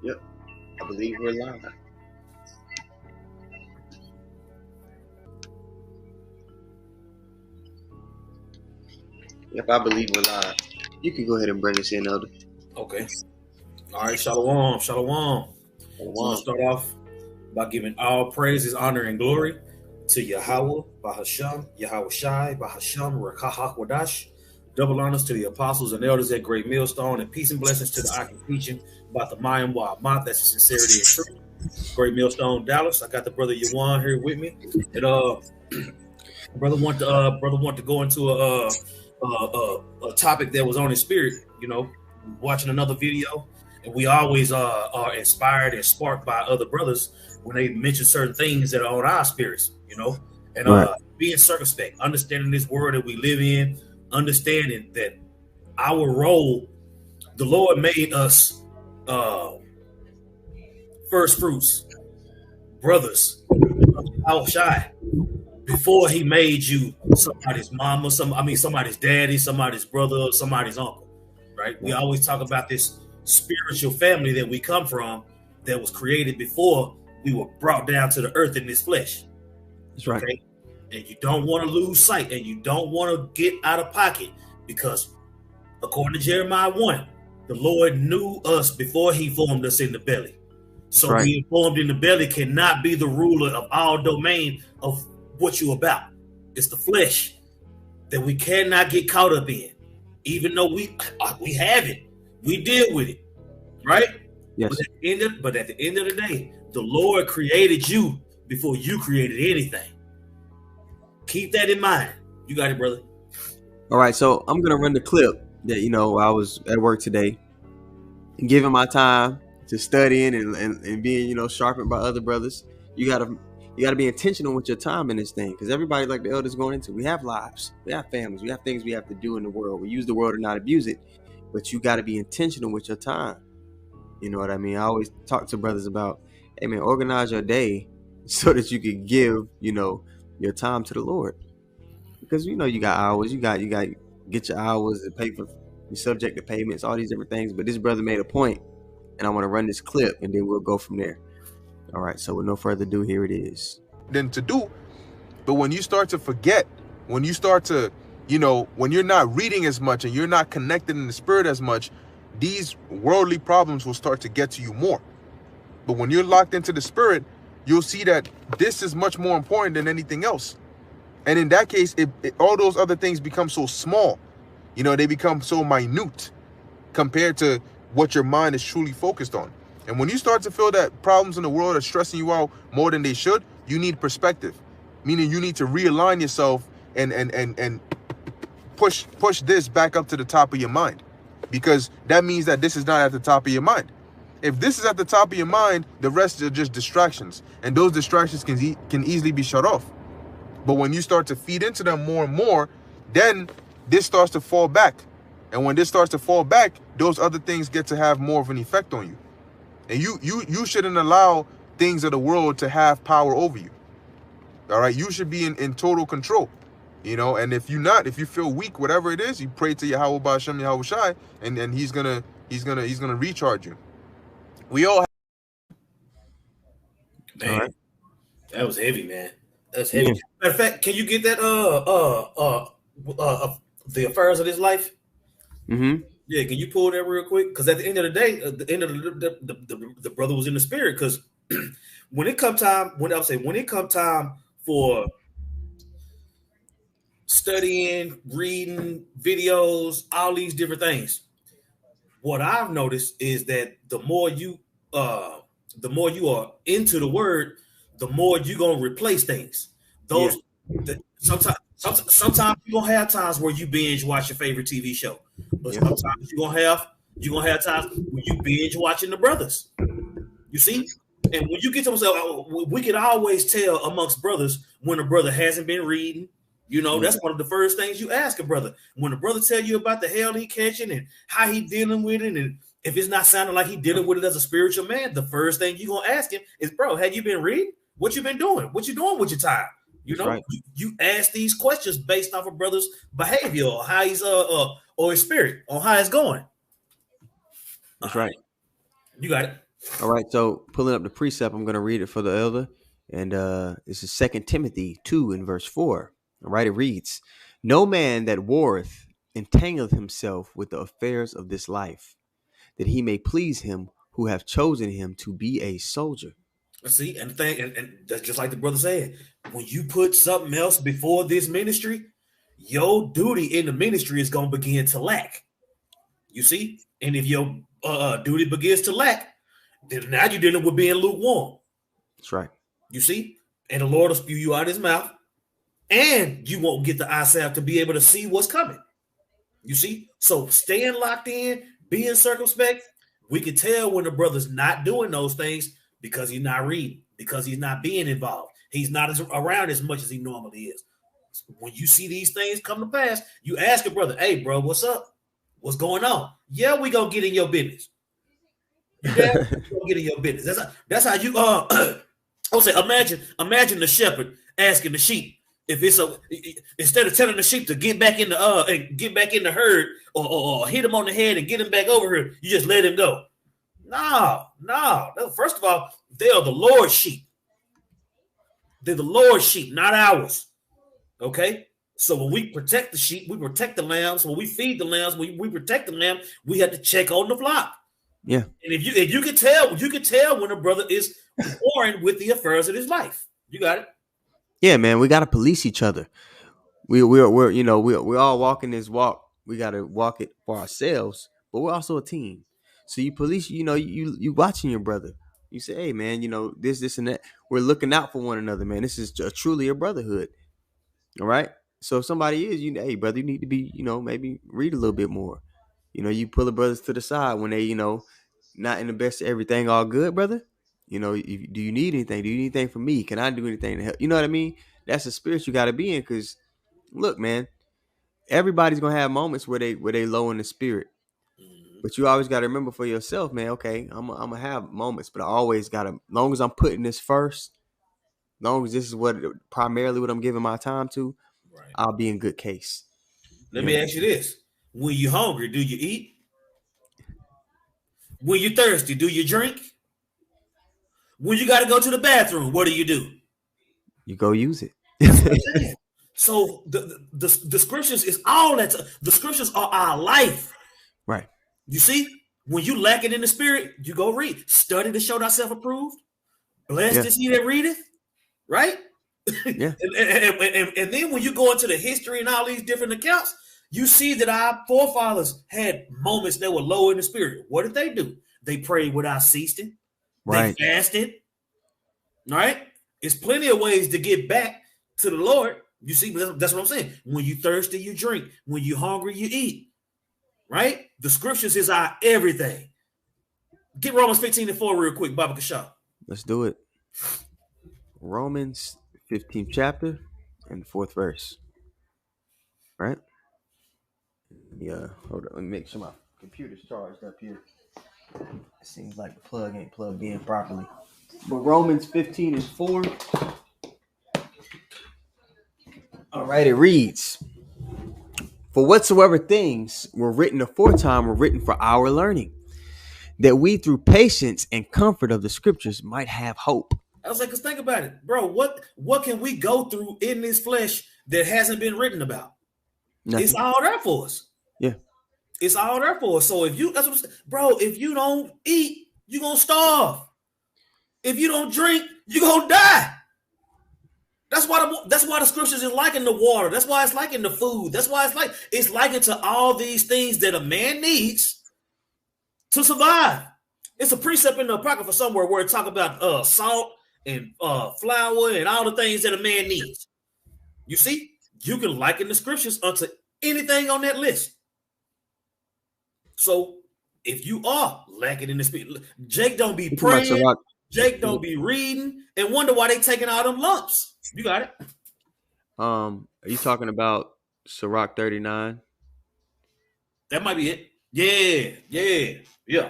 Yep, I believe we're live. Yep, I believe we're live. You can go ahead and bring us in, Elder. Okay. All right, Shalom. Shalom. I want to start off by giving all praises, honor, and glory to Yahweh, Bahasham, Yahweh Shai, Bahasham, Rakaha Wadash. Double honors to the apostles and elders at Great Millstone, and peace and blessings to the Akim teaching about the Mayan Ahmath. That's sincerity and truth. Great Millstone, Dallas. I got the brother Yawan here with me, and brother want to go into a topic that was on his spirit. You know, watching another video, and we always are inspired and sparked by other brothers when they mention certain things that are on our spirits. You know, and being circumspect, understanding this world that we live in. Understanding that our role, the Lord made us first fruits, brothers, outside, before he made you somebody's mama, somebody's daddy, somebody's brother, somebody's uncle, right? We always talk about this spiritual family that we come from that was created before we were brought down to the earth in this flesh. That's right. Okay? And you don't want to lose sight, and you don't want to get out of pocket, because according to Jeremiah 1, the Lord knew us before he formed us in the belly. So being formed in the belly cannot be the ruler of all domain of what you're about. It's the flesh that we cannot get caught up in, even though we have it. We deal with it, right? Yes. But at the end of the day, the Lord created you before you created anything. Keep that in mind. You got it, brother. All right, so I'm gonna run the clip that I was at work today, and giving my time to studying and being sharpened by other brothers. You gotta be intentional with your time in this thing, because everybody, like the elders going into, we have lives, we have families, we have things we have to do in the world. We use the world to not abuse it, but you got to be intentional with your time. You know what I mean? I always talk to brothers about, hey man, organize your day so that you can give your time to the Lord, because you got hours, you got get your hours and pay for, you subject to payments, all these different things. But this brother made a point, and I want to run this clip, and then we'll go from there. All right, so with no further ado, here it is. Than to do, but when you start to forget, when you start to, when you're not reading as much and you're not connected in the spirit as much, these worldly problems will start to get to you more. But when you're locked into the spirit, you'll see that this is much more important than anything else. And in that case, all those other things become so small. They become so minute compared to what your mind is truly focused on. And when you start to feel that problems in the world are stressing you out more than they should, you need perspective. Meaning you need to realign yourself and push this back up to the top of your mind. Because that means that this is not at the top of your mind. If this is at the top of your mind, the rest are just distractions. And those distractions can easily be shut off. But when you start to feed into them more and more, then this starts to fall back. And when this starts to fall back, those other things get to have more of an effect on you. And you shouldn't allow things of the world to have power over you. All right? You should be in total control. And if you feel weak, whatever it is, you pray to Yahweh Ba'ashem Yahweh Shai, and he's gonna recharge you. We all man, right. That was heavy, man. That's heavy. Matter of fact, can you get that the affairs of this life? Mm-hmm. Yeah, can you pull that real quick? Because at the end of the day, the brother was in the spirit. Because when it come time for studying, reading videos, all these different things, what I've noticed is that the more you are into the word, the more you're gonna replace things. Sometimes you're gonna have times where you binge watch your favorite TV show, but sometimes you're gonna have times when you binge watching the brothers. You see, and when you get to myself, we can always tell amongst brothers when a brother hasn't been reading. That's one of the first things you ask a brother. When a brother tell you about the hell he catching and how he dealing with it, and if it's not sounding like he dealing with it as a spiritual man, the first thing you're going to ask him is, bro, have you been reading? What you been doing? What you doing with your time? Right. You ask these questions based off of brother's behavior or how he's or his spirit, on how it's going. That's right. You got it. All right, so pulling up the precept, I'm going to read it for the elder. And this is 2 Timothy 2 and verse 4. All right, it reads, "No man that warreth entangleth himself with the affairs of this life, that he may please him who have chosen him to be a soldier." See, and the thing, and that's just like the brother said, when you put something else before this ministry, your duty in the ministry is going to begin to lack. You see? And if your duty begins to lack, then now you're dealing with being lukewarm. That's right. You see? And the Lord will spew you out his mouth, and you won't get the eyesight to be able to see what's coming. You see? So staying locked in, being circumspect, we can tell when the brother's not doing those things because he's not reading, because he's not being involved. He's not around as much as he normally is. When you see these things come to pass, you ask a brother, "Hey, bro, what's up? What's going on?" "Yeah, we gonna get in your business." You gonna get in your business. That's how you I'll say, imagine the shepherd asking the sheep if it's instead of telling the sheep to get back in the herd or hit him on the head and get him back over here, you just let him go. No. First of all, they are the Lord's sheep. They're the Lord's sheep, not ours. Okay? So when we protect the sheep, we protect the lambs. When we feed the lambs, we protect the lamb. We have to check on the flock. Yeah. And if you can tell when a brother is warring with the affairs of his life. You got it. Yeah, man, we got to police each other. We're all walking this walk. We got to walk it for ourselves, but we're also a team. So you police, you watching your brother. You say, "Hey, man, this and that." We're looking out for one another, man. This is truly a brotherhood. All right. So if somebody is, "Hey, brother, you need to be, maybe read a little bit more." You pull the brothers to the side when they, not in the best of everything. All good, brother. Do you need anything? Do you need anything from me? Can I do anything to help? You know what I mean? That's the spirit you got to be in. Because look, man, everybody's gonna have moments where they low in the spirit. But you always got to remember for yourself, man. Okay, I'm gonna have moments, but I always gotta. Long as I'm putting this first, long as this is primarily what I'm giving my time to, Right. I'll be in good case. Let me ask you this: when you're hungry, do you eat? When you're thirsty, do you drink? When you got to go to the bathroom, what do? You go use it. So the scriptures is all that. The scriptures are our life. Right. You see, when you lacking in the spirit, you go read. Study to show thyself approved. Blessed is he that readeth. Right? Yeah. and then when you go into the history and all these different accounts, you see that our forefathers had moments that were low in the spirit. What did they do? They prayed without ceasing. Right. They fasted. Right? It's plenty of ways to get back to the Lord. You see, that's what I'm saying. When you thirsty, you drink. When you hungry, you eat. Right? The scriptures is our everything. Get Romans 15:4 real quick, Baba Kashaw. Let's do it. Romans 15th chapter and the 4th verse. Right? Yeah, hold on. Let me make sure my computer's charged up here. It seems like the plug ain't plugged in properly. But Romans 15:4. All right, it reads, "For whatsoever things were written aforetime were written for our learning, that we through patience and comfort of the scriptures might have hope." I was like, because think about it, bro. What can we go through in this flesh that hasn't been written about? Nothing. It's all there for us. Yeah. It's all there for us. So if you don't eat, you're going to starve. If you don't drink, you're going to die. That's why the scriptures is likened to water. That's why it's likened to food. That's why it's likened to all these things that a man needs to survive. It's a precept in the Apocrypha somewhere where it talk about salt and flour and all the things that a man needs. You see, you can liken the scriptures unto anything on that list. So if you are lacking in the spirit, Jake don't be praying, Jake don't be reading, and wonder why they taking all them lumps. You got it. Are you talking about Sirach 39? That might be it. Yeah.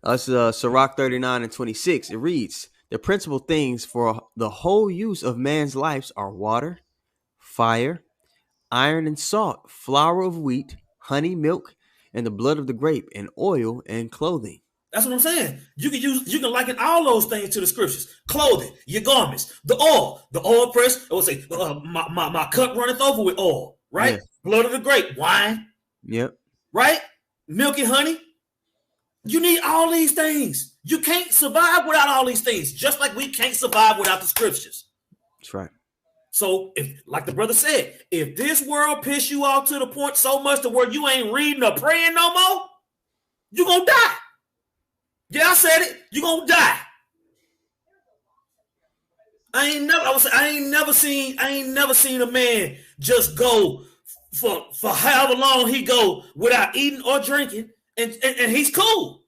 That's Sirach 39 and 26. It reads, "The principal things for the whole use of man's lives are water, fire, iron and salt, flour of wheat, honey, milk, and the blood of the grape, and oil and clothing." That's what I'm saying. You can liken all those things to the scriptures. Clothing, your garments, the oil press. I would say, my cup runneth over with oil, right? Yeah. Blood of the grape, wine. Yep. Right? Milk and honey. You need all these things. You can't survive without all these things, just like we can't survive without the scriptures. That's right. So, if, like the brother said, if this world piss you off to the point so much to where you ain't reading or praying no more, you're going to die. Yeah, I said it. You're going to die. I ain't never seen a man just go for however long he go without eating or drinking, and he's cool.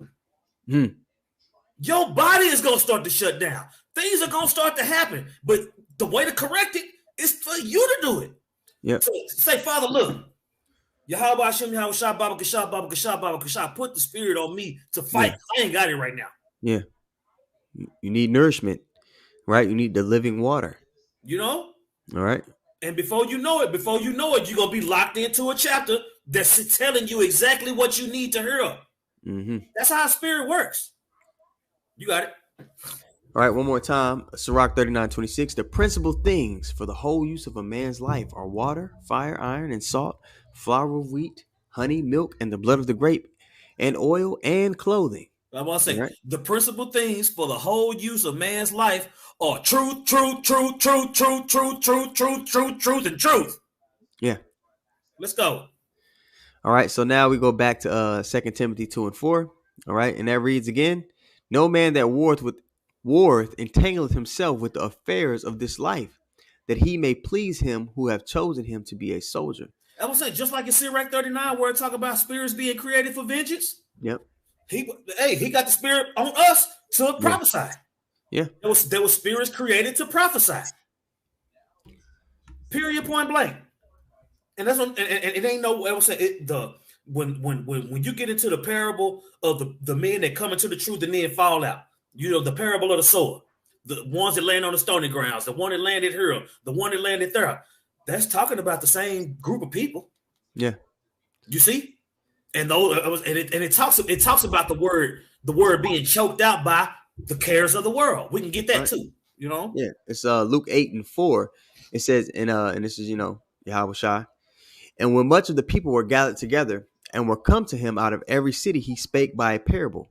Your body is going to start to shut down. Things are going to start to happen, but the way to correct it is for you to do it. Yep. So say, Father, look, Yahweh Hashem, Yahweh Shah, Baba Kashah, Baba Kashah, Baba Kashah, put the spirit on me to fight. Yeah. I ain't got it right now. Yeah. You need nourishment, right? You need the living water. You know? All right. And before you know it, you're going to be locked into a chapter that's telling you exactly what you need to hear. Mm-hmm. That's how spirit works. You got it. All right, one more time. Sirach 39:26. The principal things for the whole use of a man's life are water, fire, iron, and salt, flour of wheat, honey, milk, and the blood of the grape, and oil and clothing. I want to say, right? The principal things for the whole use of man's life are truth, truth, truth, truth, truth, truth, truth, truth, truth, truth, and truth. Yeah. Let's go. All right, so now we go back to 2 Timothy 2:4. All right, and that reads again, no man that warreth entangleth himself with the affairs of this life, that he may please him who have chosen him to be a soldier. I was saying, just like in Sirach 39, where it talk about spirits being created for vengeance. Yep. He got the spirit on us to prophesy. Yeah. There was spirits created to prophesy. Period, point blank. And that's what, and it ain't no. I was saying when you get into the parable of the men that come into the truth and then fall out. You know, the parable of the sower, the ones that land on the stony grounds, the one that landed here, the one that landed there. That's talking about the same group of people. Yeah. You see? And it talks about the word being choked out by the cares of the world. We can get that too, you know? Yeah. It's Luke 8:4. It says, and this is, Yahweh Shai. And when much of the people were gathered together and were come to him out of every city, he spake by a parable.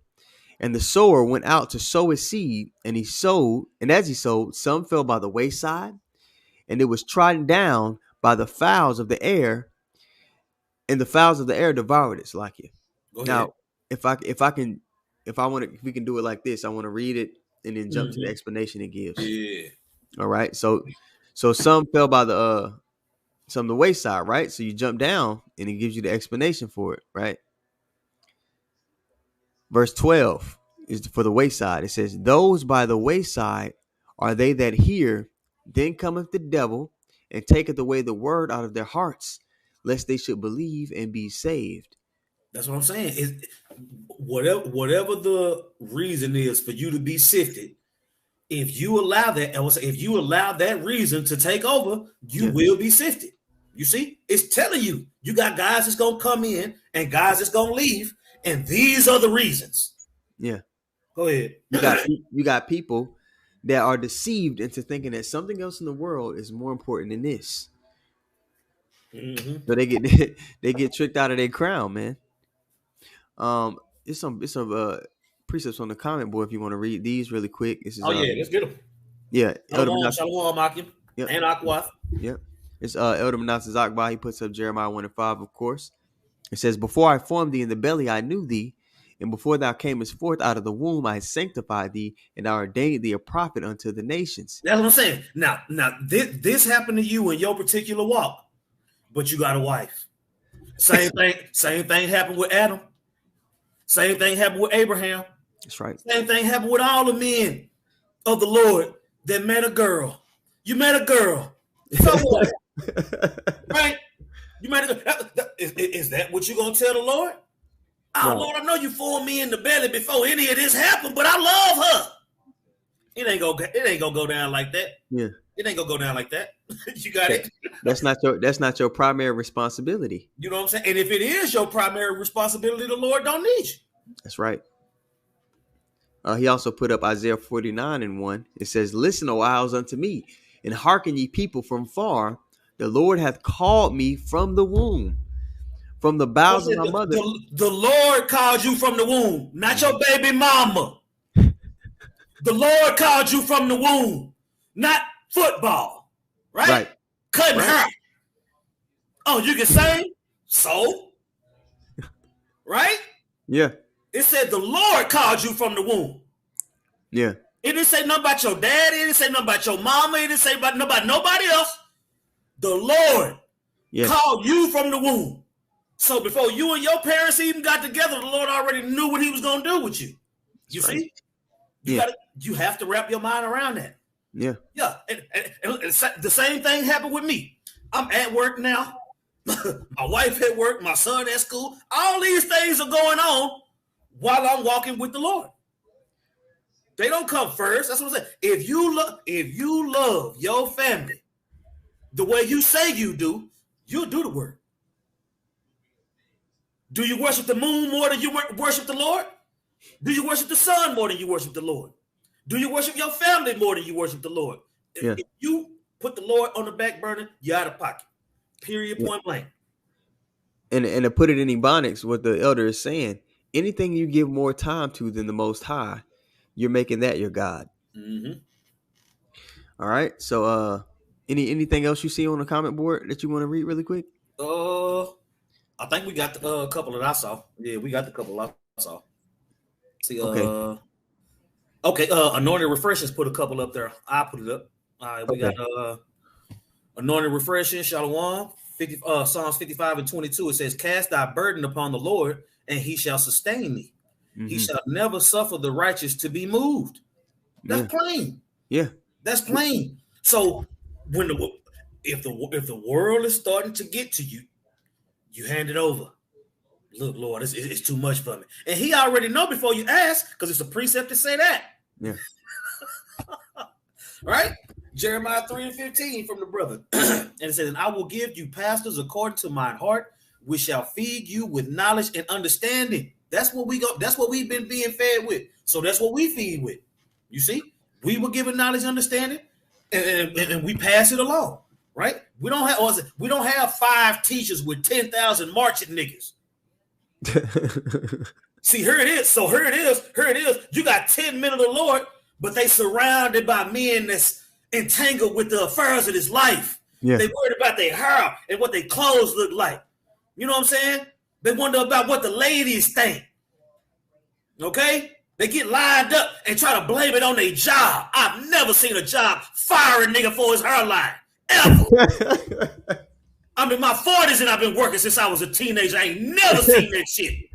And the sower went out to sow his seed, and he sowed, and as he sowed, some fell by the wayside, and it was trodden down by the fowls of the air, and the fowls of the air devoured it. Like it. Now, if we can do it like this, I want to read it and then jump to the explanation it gives. Yeah. All right. So some fell by the wayside, right? So you jump down, and it gives you the explanation for it, right? Verse 12 is for the wayside. It says, those by the wayside are they that hear, then cometh the devil and taketh away the word out of their hearts, lest they should believe and be saved. That's what I'm saying. Whatever the reason is for you to be sifted, if you allow that reason to take over, you will be sifted. You see, it's telling you got guys that's gonna come in and guys that's gonna leave. And these are the reasons. Yeah. Go ahead. You got people that are deceived into thinking that something else in the world is more important than this. Mm-hmm. So they get tricked out of their crown, man. It's some precepts on the comment board if you want to read these really quick. This is let's get them. Yeah. Shalom, Akim. Yep. And Aquath. Yep. It's Elder Manasseh Zakba. He puts up Jeremiah 1:5, of course. It says, before I formed thee in the belly, I knew thee. And before thou camest forth out of the womb, I sanctified thee, and I ordained thee a prophet unto the nations. That's what I'm saying. Now this happened to you in your particular walk, but you got a wife. Same thing happened with Adam. Same thing happened with Abraham. That's right. Same thing happened with all the men of the Lord that met a girl. You met a girl. So what? Right? You might is that what you're gonna tell the Lord? Oh, Lord, I know you formed me in the belly before any of this happened, but I love her. It ain't gonna go down like that. Yeah. It ain't gonna go down like that. You got it. That's not your primary responsibility. You know what I'm saying? And if it is your primary responsibility, the Lord don't need you. That's right. He also put up Isaiah 49:1. It says, "Listen, O isles, unto me, and hearken ye people from far. The Lord hath called me from the womb, from the bowels of my mother." The Lord called you from the womb, not your baby mama. The Lord called you from the womb, not football, right? Cutting hair. Oh, you can sing? So? Right? Yeah. It said the Lord called you from the womb. Yeah. It didn't say nothing about your daddy. It didn't say nothing about your mama. It didn't say about nobody else. The Lord called you from the womb. So before you and your parents even got together, the Lord already knew what he was going to do with you. You see? You have to wrap your mind around that. Yeah. Yeah. And the same thing happened with me. I'm at work now. My wife at work, my son at school. All these things are going on while I'm walking with the Lord. They don't come first. That's what I'm saying. If you love your family the way you say you do, you'll do the work. Do you worship the moon more than you worship the Lord? Do you worship the sun more than you worship the Lord? Do you worship your family more than you worship the Lord? Yeah. If you put the Lord on the back burner, you're out of pocket. Period, point blank. And to put it in Ebonics, what the elder is saying, anything you give more time to than the Most High, you're making that your God. Mm-hmm. All right. So anything else you see on the comment board that you want to read really quick? I think we got a couple that I saw. Yeah, we got the couple I saw. See, okay. Anointed Refreshings put a couple up there. I put it up. All right, we got Anointed Refreshing, Shalom, Psalms 55:22. It says, "Cast thy burden upon the Lord, and he shall sustain thee. Mm-hmm. He shall never suffer the righteous to be moved." That's plain. Yeah, that's plain. So if the world is starting to get to you, you hand it over. Look, Lord, it's too much for me. And he already know before you ask, because it's a precept to say that. Yeah. Right? Jeremiah 3:15 from the brother. And it says, "And I will give you pastors according to mine heart, which shall feed you with knowledge and understanding." That's what we've been being fed with. So that's what we feed with. You see? We were given knowledge and understanding, and we pass it along. Right? We don't have 5 teachers with 10,000 marching niggas. See, here it is. So here it is. You got 10 men of the Lord, but they surrounded by men that's entangled with the affairs of this life. Yeah. They worried about their hair and what their clothes look like. You know what I'm saying? They wonder about what the ladies think. Okay? They get lined up and try to blame it on their job. I've never seen a job fire a nigga for his hairline. Ever. I'm in my 40s and I've been working since I was a teenager. I ain't never seen that shit.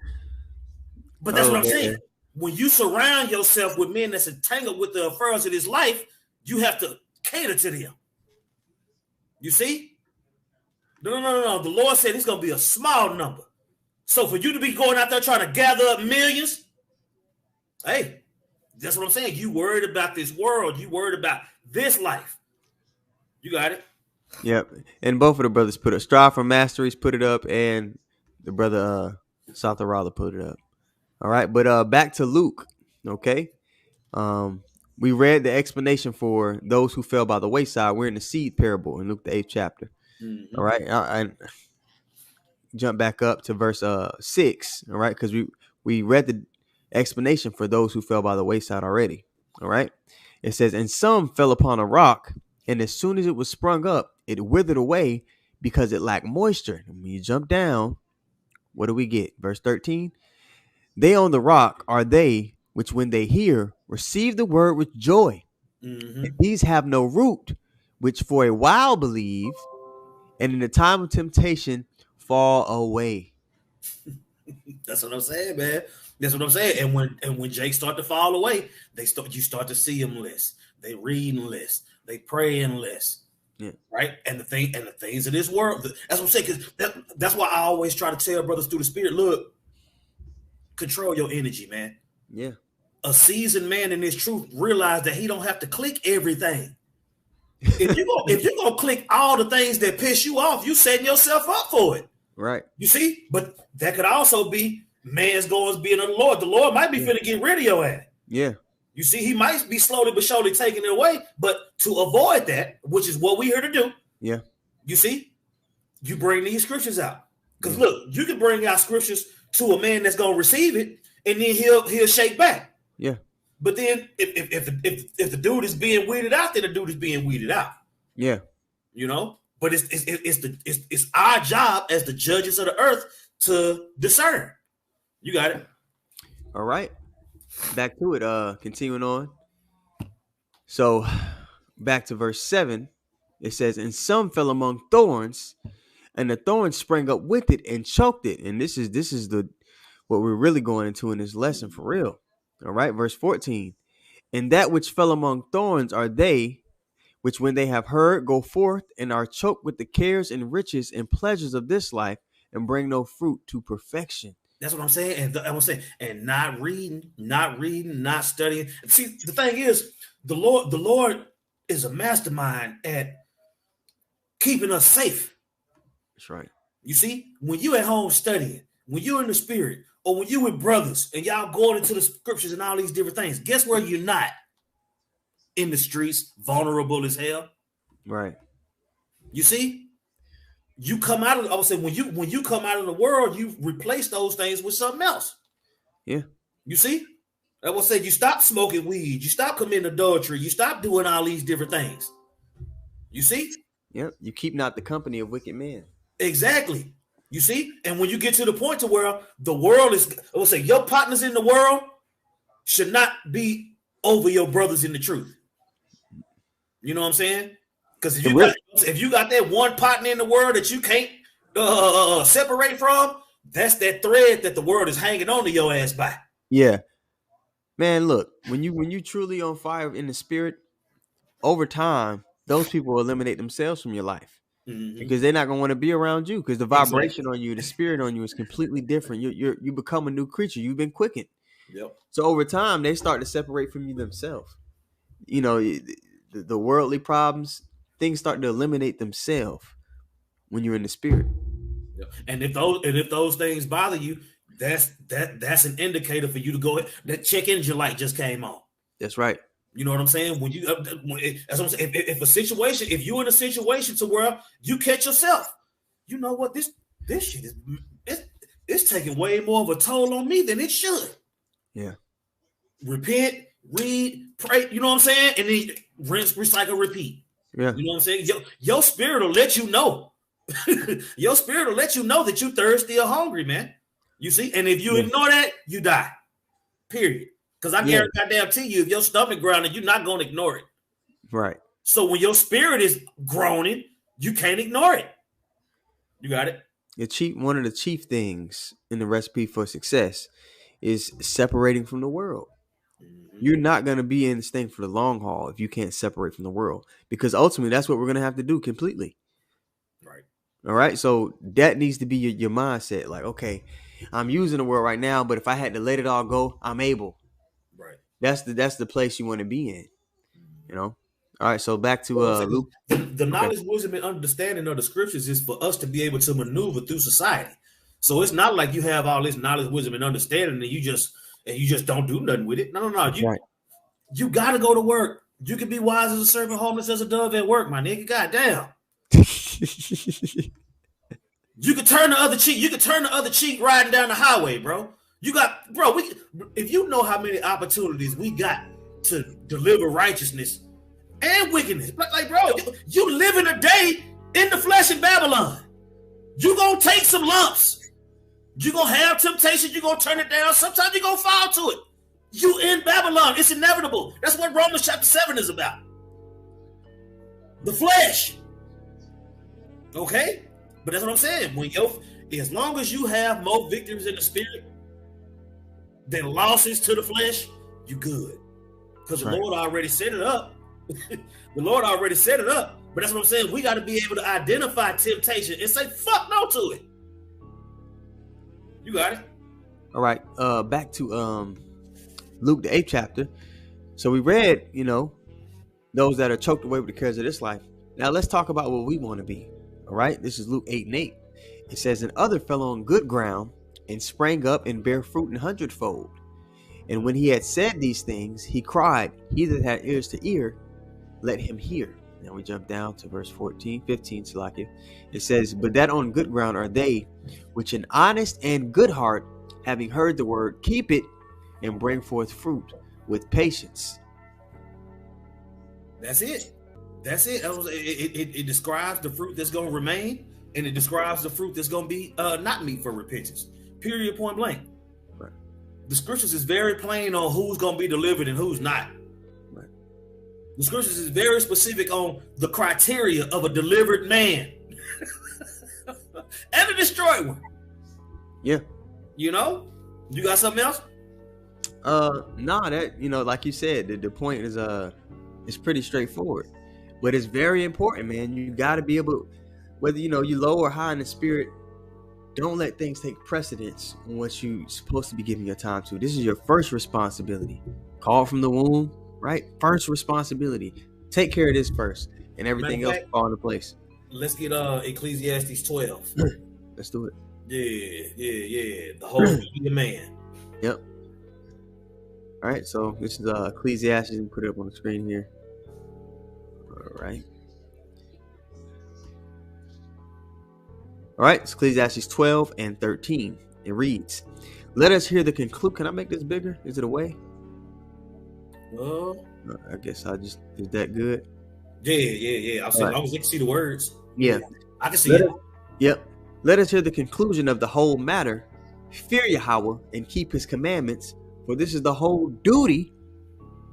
But that's what I'm saying. When you surround yourself with men that's entangled with the affairs of this life, you have to cater to them. You see? No. The Lord said it's going to be a small number. So for you to be going out there trying to gather up millions, hey, that's what I'm saying. You worried about this world. You worried about this life. You got it. Yep. And both of the brothers put it. Strive for Masteries put it up, and the brother Yasharala put it up. All right. But back to Luke. Okay. We read the explanation for those who fell by the wayside. We're in the seed parable in Luke the 8th chapter. Mm-hmm. All right. I jump back up to verse 6. All right. Because we read the explanation for those who fell by the wayside already. All right. It says, "And some fell upon a rock, and as soon as it was sprung up, it withered away because it lacked moisture." And when you jump down, what do we get? Verse 13. "They on the rock are they which, when they hear, receive the word with joy. Mm-hmm. And these have no root, which for a while believe, and in the time of temptation fall away." That's what I'm saying, man. That's what I'm saying. And when Jake start to fall away, you start to see them less. They reading less. They praying less. Yeah. Right. And the things of this world. That's what I'm saying. Because that's why I always try to tell brothers through the Spirit, look, control your energy, man. Yeah. A seasoned man in this truth realize that he don't have to click everything. If you're gonna click all the things that piss you off, you setting yourself up for it. Right. You see? But that could also be man's goings being of the Lord. The Lord might be finna get rid of your ass. Yeah. You see, he might be slowly but surely taking it away, but to avoid that, which is what we're here to do. Yeah. You see, you bring these scriptures out. Because look, you can bring out scriptures to a man that's gonna receive it, and then he'll shake back. Yeah. But then if the dude is being weeded out, then the dude is being weeded out. Yeah. You know, but it's our job as the judges of the earth to discern. You got it. All right. Back to it. Continuing on. So back to verse 7. It says, and some fell among thorns, and the thorns sprang up with it and choked it. And this is the what we're really going into in this lesson for real. All right, verse 14. And that which fell among thorns are they which when they have heard go forth and are choked with the cares and riches and pleasures of this life and bring no fruit to perfection. That's what I'm saying. And I was saying, and not reading, not studying. See, the thing is, the Lord is a mastermind at keeping us safe. That's right. You see, when you at home studying, when you're in the spirit, or when you with brothers and y'all going into the scriptures and all these different things, guess where you're not? In the streets, vulnerable as hell. Right. You see, you come out of, I would say, when you come out of the world, you replace those things with something else. Yeah. You see, I would say you stop smoking weed, you stop committing adultery, you stop doing all these different things. You see? Yep. You keep not the company of wicked men. Exactly. You see? And when you get to the point to where the world is, I would say your partners in the world should not be over your brothers in the truth. You know what I'm saying? Because if you got that one partner in the world that you can't separate from, that's that thread that the world is hanging on to your ass by. Yeah. Man, look, when you truly on fire in the spirit, over time, those people will eliminate themselves from your life. Mm-hmm. Because they're not gonna want to be around you because the vibration on you, the spirit on you is completely different. You become a new creature. You've been quickened. Yep. So over time, they start to separate from you themselves. You know, the worldly problems, things start to eliminate themselves when you're in the spirit. Yep. And if those things bother you, that's an indicator for you to go. That check engine light just came on. That's right. You know what I'm saying? When you, that's what I'm saying. If you're in a situation to where you catch yourself, you know what, this shit is, it's taking way more of a toll on me than it should. Yeah. Repent, read, pray. You know what I'm saying? And then rinse, recycle, repeat. Yeah. You know what I'm saying? Your spirit will let you know. Your spirit will let you know that you're thirsty or hungry, man. You see? And if you ignore that, you die. Period. Because I guarantee you, if your stomach grounded, you're not going to ignore it. Right. So when your spirit is groaning, you can't ignore it. You got it? One of the chief things in the recipe for success is separating from the world. Mm-hmm. You're not going to be in this thing for the long haul if you can't separate from the world. Because ultimately, that's what we're going to have to do completely. Right. All right? So that needs to be your mindset. Like, okay, I'm using the world right now, but if I had to let it all go, I'm able. Right. That's the place you want to be in, you know. All right, so back to Luke. The knowledge, wisdom, and understanding of the scriptures is for us to be able to maneuver through society. So it's not like you have all this knowledge, wisdom, and understanding, and you just don't do nothing with it. No. You got to go to work. You can be wise as a serpent, harmless as a dove at work, my nigga. Goddamn. You can turn the other cheek. You can turn the other cheek riding down the highway, bro. If you know how many opportunities we got to deliver righteousness and wickedness, like, bro, you living a day in the flesh in Babylon. You gonna take some lumps. You gonna have temptation. You gonna turn it down. Sometimes you gonna fall to it. You in Babylon. It's inevitable. That's what Romans chapter 7 is about. The flesh. Okay? But that's what I'm saying. As long as you have more victims in the spirit than losses to the flesh, you good. Because the Lord already set it up. The Lord already set it up. But that's what I'm saying. We got to be able to identify temptation and say, fuck no to it. You got it. All right. Back to Luke, the 8th chapter. So we read, those that are choked away with the cares of this life. Now let's talk about what we want to be. All right. This is Luke 8:8. It says, and other fell on good ground and sprang up and bare fruit 100-fold. And when he had said these things, he cried, he that had ears to hear, let him hear. Now we jump down to verse 15, Salakia. It says, but that on good ground are they, which an honest and good heart, having heard the word, keep it, and bring forth fruit with patience. That's it. That's it. It describes the fruit that's going to remain, and it describes the fruit that's going to be not meet for repentance. Period, point blank. Right. The scriptures is very plain on who's going to be delivered and who's not. Right. The scriptures is very specific on the criteria of a delivered man and a destroyed one. Yeah. You know? You got something else? Nah, that, you know, like you said, the point is it's pretty straightforward. But it's very important, man. You got to be able, whether, you know, you low or high in the spirit, don't let things take precedence on what you're supposed to be giving your time to. This is your first responsibility. Called from the womb, right? First responsibility. Take care of this first, and everything else will fall into place. Let's get Ecclesiastes 12. Let's do it. Yeah. The whole be a man. Yep. All right, so this is Ecclesiastes. We put it up on the screen here. All right, it's Ecclesiastes 12 and 13. It reads, let us hear the conclusion. Can I make this bigger? Is it away? I guess is that good? Yeah. I was able to see the words. Yeah. I can see it. Yep. Let us hear the conclusion of the whole matter. Fear Yahweh and keep his commandments, for this is the whole duty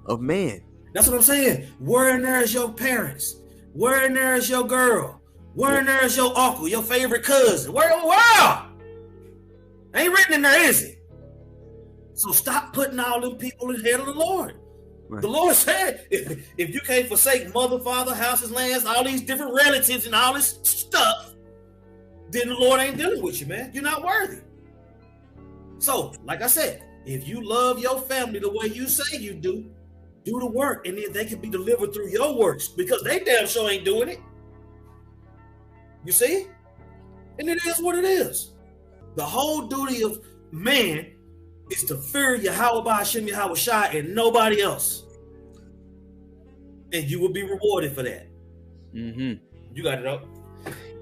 of man. That's what I'm saying. Where in there is your parents? Where in there is your girl? Where in there is your uncle, your favorite cousin? Where in the world? Ain't written in there, is it? So stop putting all them people in the head of the Lord. Right. The Lord said, if you can't forsake mother, father, houses, lands, all these different relatives and all this stuff, then the Lord ain't dealing with you, man. You're not worthy. So, like I said, if you love your family the way you say you do the work, and then they can be delivered through your works, because they damn sure ain't doing it. You see? And it is what it is. The whole duty of man is to fear Yahweh Ba'ashem Yahweh Shai and nobody else. And you will be rewarded for that. Mm-hmm. You got it up.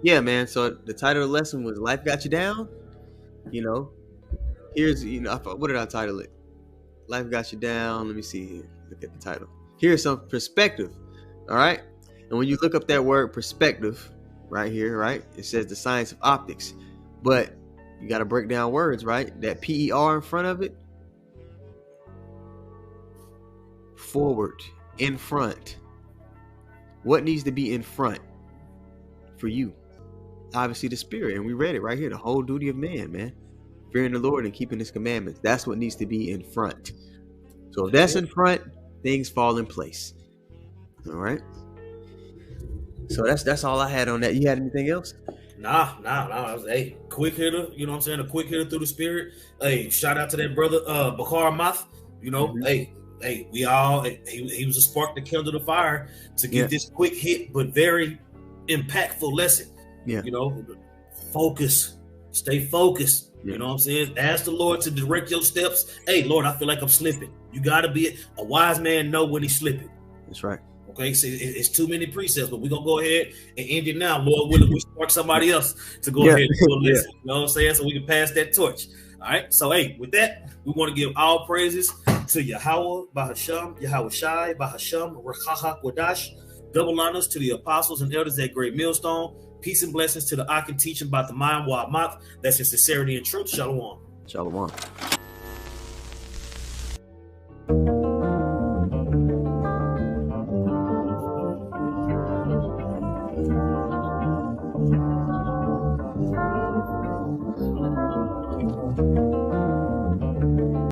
Yeah, man. So the title of the lesson was Life Got You Down. You know, here's, you know, what did I title it? Life Got You Down. Let me see here. Look at the title. Here's some perspective. All right. And when you look up that word perspective right here, right, it says the science of optics. But you got to break down words, right? That PER in front of it. Forward, in front. What needs to be in front for you? Obviously the spirit. And we read it right here. The whole duty of man. Fearing the Lord and keeping his commandments. That's what needs to be in front. So if that's in front, things fall in place. All right. So that's all I had on that. You had anything else? Nah. I was quick hitter. You know what I'm saying? A quick hitter through the spirit. Hey, shout out to that brother, Bakar Ahmath. You know, we all. He was a spark that kindled the fire to get this quick hit, but very impactful lesson. Yeah. You know, focus. Stay focused. Yeah. You know what I'm saying? Ask the Lord to direct your steps. Hey, Lord, I feel like I'm slipping. You got to be a wise man. Know when he's slipping. That's right. Okay, so it's too many precepts, but we're going to go ahead and end it now. Lord willing, we spark somebody else to go ahead and do a lesson. You know what I'm saying? So we can pass that torch. All right. So, hey, with that, we want to give all praises to Yahweh, Bahasham, Yahweh Shai, Bahasham, Rechaha Quadash. Double honors to the apostles and elders at Great Millstone. Peace and blessings to the Akin teaching about the mind Wa'amath. That's in sincerity and truth. Shalom. Shalom.